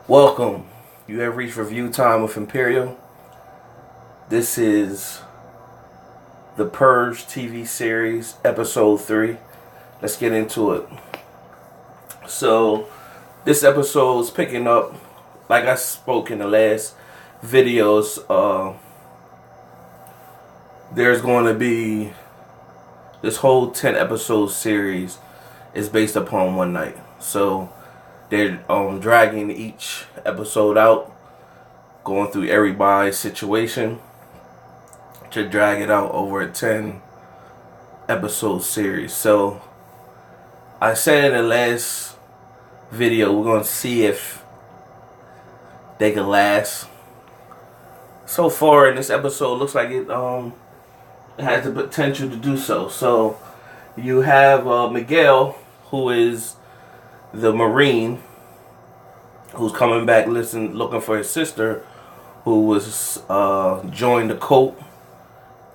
Welcome. You have reached review time with Imperial. This is the Purge TV series, episode 3. Let's get into it. So, this episode is picking up, like I spoke in the last videos, there's going to be, this whole 10 episode series is based upon one night. So, they're dragging each episode out, going through everybody's situation to drag it out over a 10 episode series. So I said in the last video, we're going to see if they can last. So far in this episode, looks like it has the potential to do so. So you have Miguel, who is the Marine, who's coming back looking for his sister, who was joined the cult,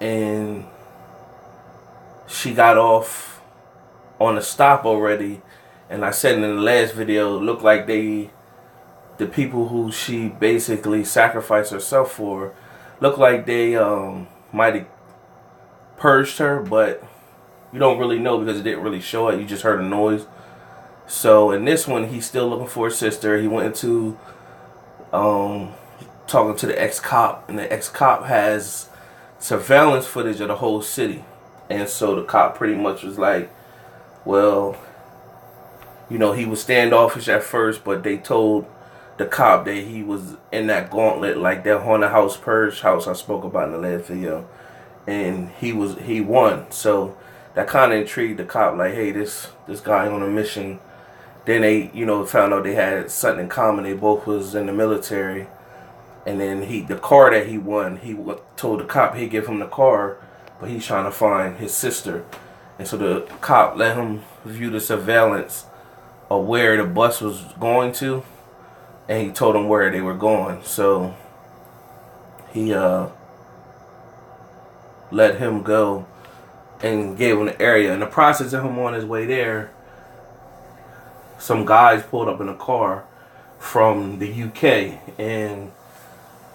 and she got off on a stop already. And I said in the last video, it looked like the people who she basically sacrificed herself for, looked like they might have purged her, but you don't really know because it didn't really show it. You just heard a noise. So in this one, he's still looking for his sister. He went into talking to the ex-cop, and the ex-cop has surveillance footage of the whole city. And so the cop pretty much was like, well, you know, he was standoffish at first, but they told the cop that he was in that gauntlet, like that haunted house, purge house I spoke about in the last video, and he won. So that kind of intrigued the cop, like, hey, this guy on a mission. Then they, found out they had something in common. They both was in the military. And then the car that he won, he told the cop he'd give him the car, but he's trying to find his sister. And so the cop let him view the surveillance of where the bus was going to, and he told him where they were going. So he let him go and gave him the area. In the process of him on his way there, some guys pulled up in a car from the UK, and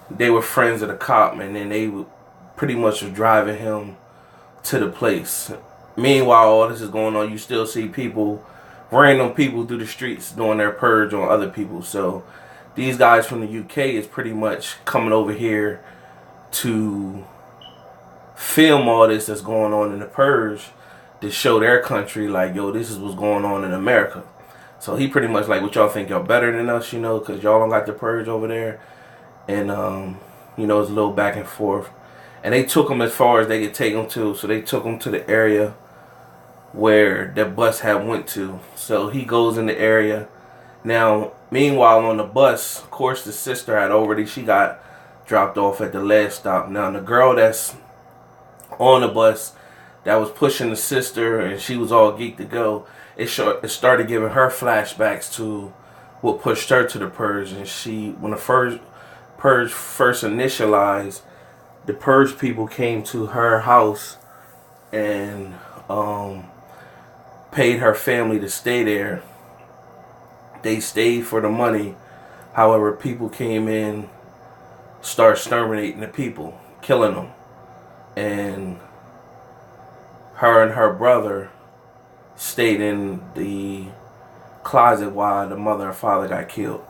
they were friends of the cop, and then they pretty much were driving him to the place. Meanwhile, all this is going on, you still see random people through the streets doing their purge on other people. So these guys from the UK is pretty much coming over here to film all this that's going on in the purge, to show their country, like, yo, this is what's going on in America. So he pretty much like, what y'all think, y'all better than us, because y'all don't got the purge over there. And, it's a little back and forth. And they took him as far as they could take him to. So they took him to the area where the bus had went to. So he goes in the area. Now, meanwhile, on the bus, of course, the sister she got dropped off at the last stop. Now, the girl that's on the bus that was pushing the sister, and she was all geeked to go, it started giving her flashbacks to what pushed her to the purge. And when the purge first initialized, the purge people came to her house and paid her family to stay there. They stayed for the money. However, people came in, start exterminating the people, killing them. And her brother stayed in the closet while the mother and father got killed.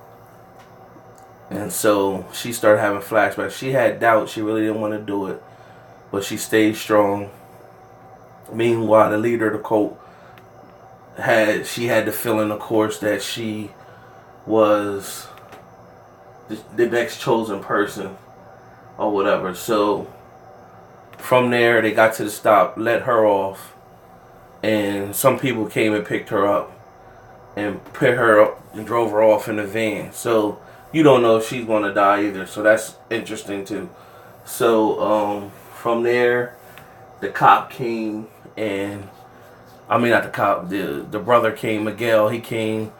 And so she started having flashbacks. She had doubts. She really didn't want to do it, but she stayed strong. Meanwhile, the leader of the cult had the feeling, of course, that she was the next chosen person or whatever. So from there, they got to the stop, let her off, and some people came and picked her up and put her up and drove her off in a van. So you don't know if she's going to die either. So that's interesting too. So from there, the cop came, and not the cop, the brother came, Miguel. He came,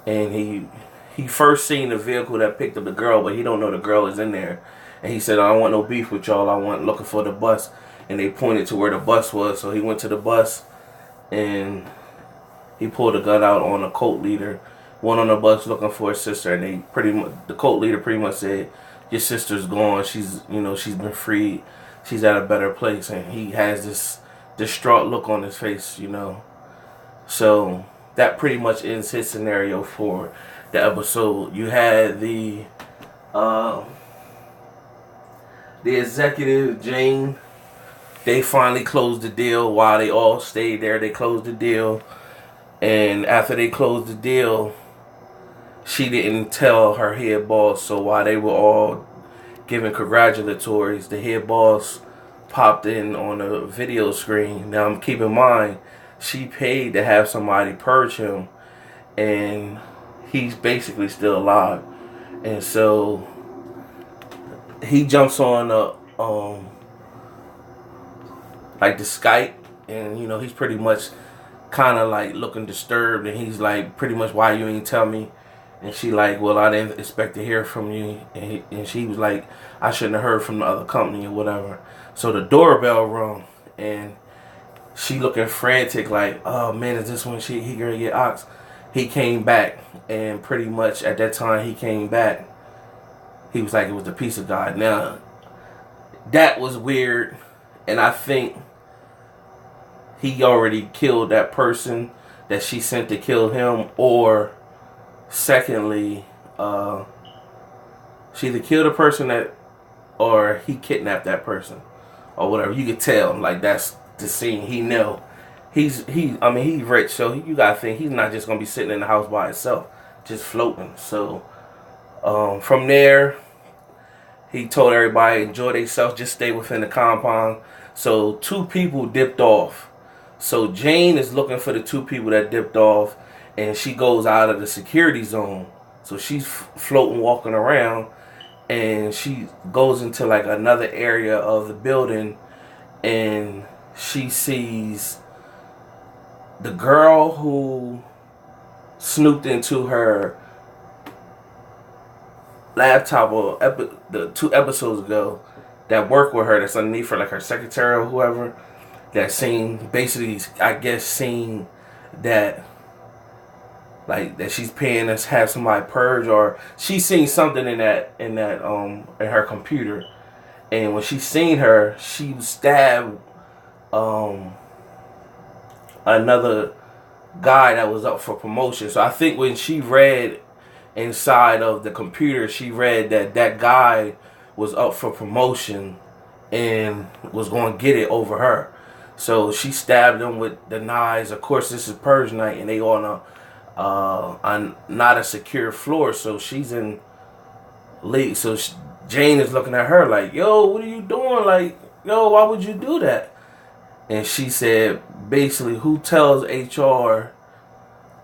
and he first seen the vehicle that picked up the girl, but he don't know the girl is in there. And he said, I don't want no beef with y'all. I want looking for the bus. And they pointed to where the bus was. So he went to the bus, and he pulled a gun out on a cult leader went on the bus looking for his sister, and the cult leader pretty much said, "Your sister's gone. She's been freed. She's at a better place." And he has this distraught look on his face. So that pretty much ends his scenario for the episode. You had the executive, Jane. They finally closed the deal. While they all stayed there, they closed the deal. And after they closed the deal, she didn't tell her head boss. So while they were all giving congratulatories, the head boss popped in on a video screen. Now, keep in mind, she paid to have somebody purge him, and he's basically still alive. And so he jumps on the Skype, and he's pretty much kind of like looking disturbed, and he's like, pretty much, why you ain't tell me? And she like, well, I didn't expect to hear from you. And she was like, I shouldn't have heard from the other company or whatever. So the doorbell rung, and she looking frantic like, oh man, is this when he gonna get ox? He came back, and pretty much at that time he came back, he was like, it was the peace of God. Now, that was weird, and I think he already killed that person that she sent to kill him, or secondly, she either killed a person or he kidnapped that person, or whatever. You could tell, like, that's the scene. He know, he's rich, so you gotta think he's not just gonna be sitting in the house by himself, just floating. So, from there, he told everybody, enjoy themselves, just stay within the compound. So 2 people dipped off. So Jane is looking for the 2 people that dipped off, and she goes out of the security zone. So she's floating, walking around, and she goes into like another area of the building, and she sees the girl who snooped into her laptop the 2 episodes ago, that worked with her, that's underneath her, like her secretary or whoever, that basically, I guess, seen that, like, that she's paying us have somebody purge, or she's seen something in her computer. And when she seen her, she stabbed another guy that was up for promotion. So I think when she read inside of the computer, she read that guy was up for promotion and was going to get it over her. So she stabbed him with the knives. Of course, this is Purge night, and they on not a secure floor, so she's in league. So Jane is looking at her like, yo, what are you doing? Like, yo, why would you do that? And she said, basically, who tells HR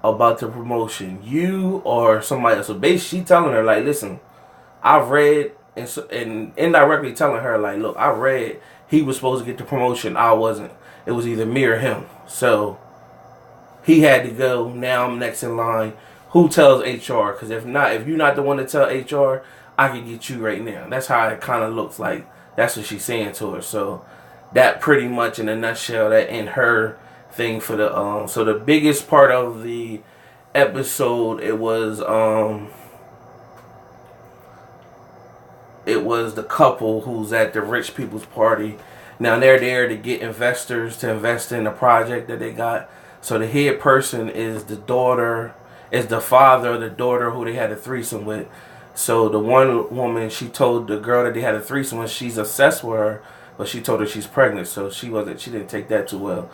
about the promotion, you or somebody else? So basically, she telling her like, listen, I've read, and indirectly telling her like, look, I read he was supposed to get the promotion, I wasn't. It was either me or him. So he had to go. Now I'm next in line. Who tells HR? Because if you're not the one to tell HR, I can get you right now. That's how it kind of looks like. That's what she's saying to her. So that pretty much in a nutshell, that in her thing for the so the biggest part of the episode, it was the couple who's at the rich people's party. Now they're there to get investors to invest in the project that they got. So the head person is the father of the daughter who they had a threesome with. So the one woman, she told the girl that they had a threesome with, she's obsessed with her, but she told her she's pregnant, so she didn't take that too well.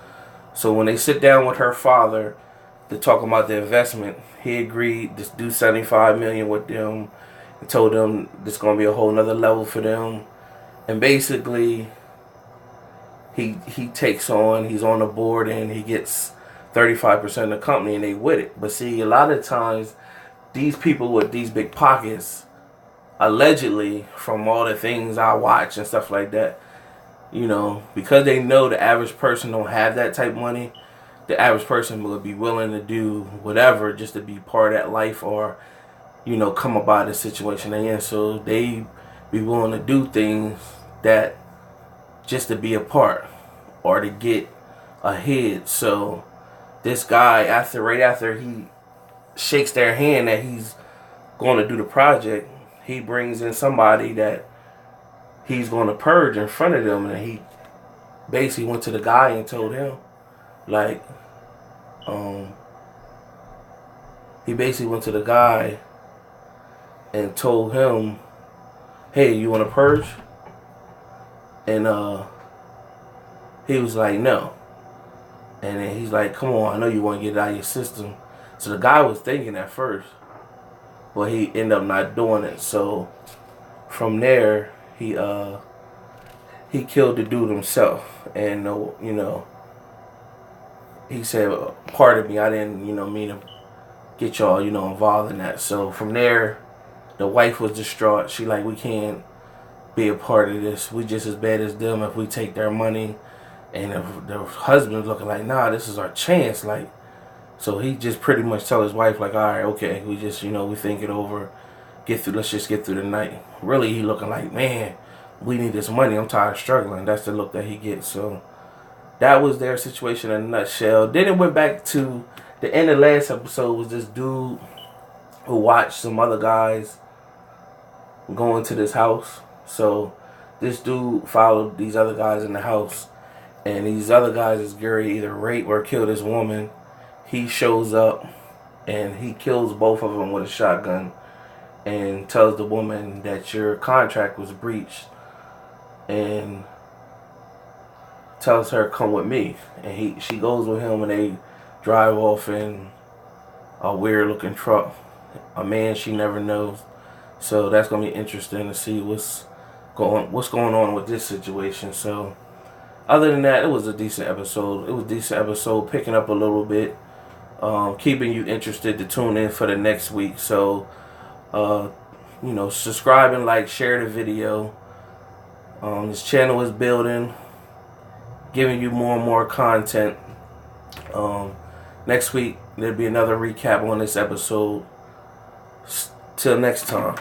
So when they sit down with her father to talk about the investment, he agreed to do $75 million with them. He told them this is gonna be a whole nother level for them, and basically he takes on, he's on the board, and he gets 35% of the company, and they with it. But see, a lot of times these people with these big pockets, allegedly, from all the things I watch and stuff like that, because they know the average person don't have that type of money, the average person will be willing to do whatever just to be part of that life, or come about the situation they in. So they be willing to do things that just to be a part or to get ahead. So this guy, right after he shakes their hand that he's going to do the project, he brings in somebody that he's going to purge in front of them, and he basically went to the guy and told him, like, he basically went to the guy and told him, hey, you want to purge? And he was like, no. And then he's like, come on, I know you want to get it out of your system. So the guy was thinking at first, but he ended up not doing it. So from there, he killed the dude himself. And, you know, he said, pardon me, I didn't, you know, mean to get y'all, you know, involved in that. So from there, the wife was distraught. She like, we can't be a part of this. We just as bad as them if we take their money. And the husband's looking like, nah, this is our chance. Like, so he just pretty much tell his wife, like, all right, okay, we just, you know, we think it over. Let's just get through the night. Really, he looking like, man, we need this money. I'm tired of struggling. That's the look that he gets. So that was their situation in a nutshell. Then it went back to the end of last episode was this dude who watched some other guys go into this house. So this dude followed these other guys in the house, and these other guys is Gary either rape or kill this woman. He shows up and he kills both of them with a shotgun and tells the woman that your contract was breached, and tells her come with me. And she goes with him, and they drive off in a weird looking truck, a man she never knows. So that's gonna be interesting to see what's going on with this situation. So other than that, it was a decent episode. It was a decent episode, picking up a little bit, keeping you interested to tune in for the next week. So you know, subscribe and like, share the video. This channel is building, giving you more and more content. Next week there'll be another recap on this episode. Till next time.